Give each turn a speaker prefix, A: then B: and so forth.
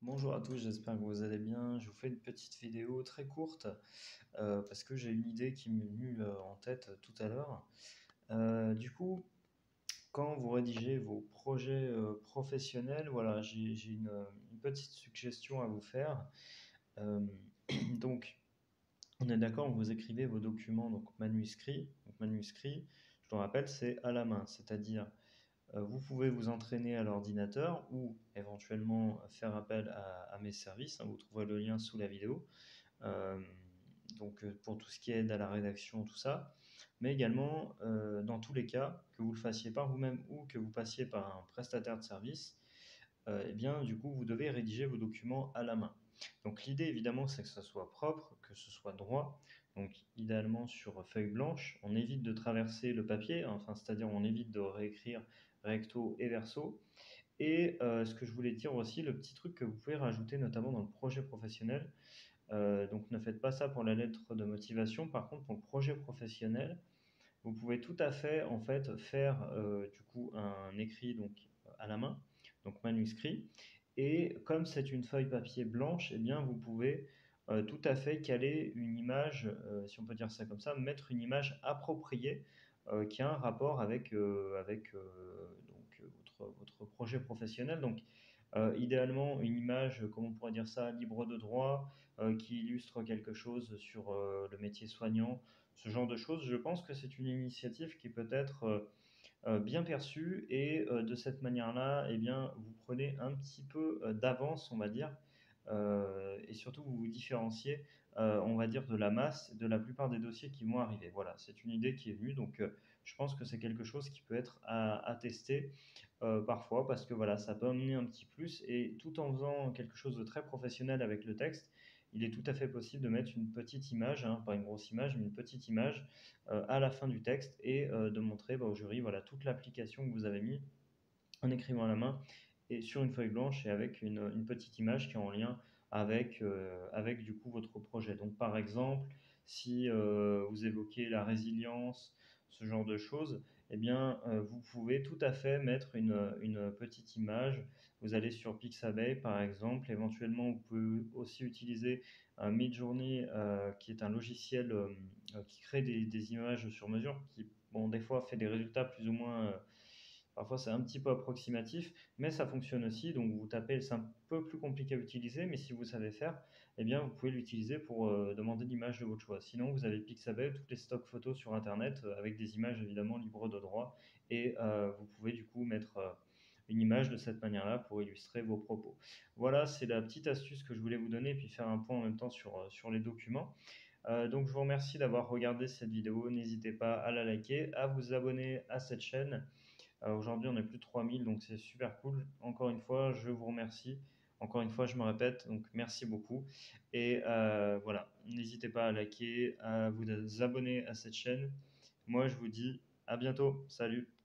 A: Bonjour à tous, j'espère que vous allez bien. Je vous fais une petite vidéo très courte parce que j'ai une idée qui m'est venue en tête tout à l'heure. Du coup, quand vous rédigez vos projets professionnels, voilà, j'ai une petite suggestion à vous faire. Euh, donc, on est d'accord, vous écrivez vos documents donc manuscrits. Donc, manuscrit, je le rappelle, c'est à la main, c'est-à-dire vous pouvez vous entraîner à l'ordinateur ou éventuellement faire appel à mes services, hein, vous trouverez le lien sous la vidéo. Euh, pour tout ce qui aide à la rédaction, tout ça. Mais également, dans tous les cas, que vous le fassiez par vous-même ou que vous passiez par un prestataire de service, eh bien, du coup, vous devez rédiger vos documents à la main. Donc l'idée, évidemment, c'est que ce soit propre, que ce soit droit. Donc idéalement sur feuille blanche, on évite de traverser le papier, hein, enfin, c'est-à-dire on évite de réécrire recto et verso. Et ce que je voulais dire aussi, le petit truc que vous pouvez rajouter notamment dans le projet professionnel, donc ne faites pas ça pour la lettre de motivation, par contre pour le projet professionnel, vous pouvez tout à fait en fait faire du coup un écrit donc à la main, donc manuscrit. Et comme c'est une feuille papier blanche, eh bien vous pouvez tout à fait caler une image, si on peut dire ça comme ça, mettre une image appropriée qui a un rapport avec votre projet professionnel. Donc idéalement une image, comment on pourrait dire ça, libre de droit, qui illustre quelque chose sur le métier soignant, ce genre de choses. Je pense que c'est une initiative qui peut être bien perçue et de cette manière-là, eh bien, vous prenez un petit peu d'avance, on va dire, et surtout vous vous différenciez, on va dire, de la masse, de la plupart des dossiers qui vont arriver. Voilà, c'est une idée qui est venue, donc je pense que c'est quelque chose qui peut être à tester parfois parce que voilà, ça peut amener un petit plus et tout en faisant quelque chose de très professionnel avec le texte, il est tout à fait possible de mettre une petite image, hein, pas une grosse image, mais une petite image à la fin du texte et de montrer au jury voilà, toute l'application que vous avez mis en écrivant à la main et sur une feuille blanche et avec une petite image qui est en lien avec du coup votre projet. Donc par exemple, si vous évoquez la résilience, ce genre de choses, eh bien vous pouvez tout à fait mettre une petite image. Vous allez sur Pixabay par exemple, éventuellement vous pouvez aussi utiliser un Midjourney qui est un logiciel qui crée des images sur mesure, qui bon, des fois fait des résultats plus ou moins parfois, c'est un petit peu approximatif, mais ça fonctionne aussi. Donc, vous tapez, c'est un peu plus compliqué à utiliser, mais si vous savez faire, eh bien, vous pouvez l'utiliser pour demander l'image de votre choix. Sinon, vous avez Pixabay, toutes les stocks photos sur Internet, avec des images évidemment libres de droit, et vous pouvez du coup mettre une image de cette manière-là pour illustrer vos propos. Voilà, c'est la petite astuce que je voulais vous donner, et puis faire un point en même temps sur les documents. Donc, je vous remercie d'avoir regardé cette vidéo. N'hésitez pas à la liker, à vous abonner à cette chaîne. Aujourd'hui, on est plus de 3000, donc c'est super cool. Encore une fois, je vous remercie. Encore une fois, je me répète, donc merci beaucoup. Et voilà, n'hésitez pas à liker, à vous abonner à cette chaîne. Moi, je vous dis à bientôt. Salut!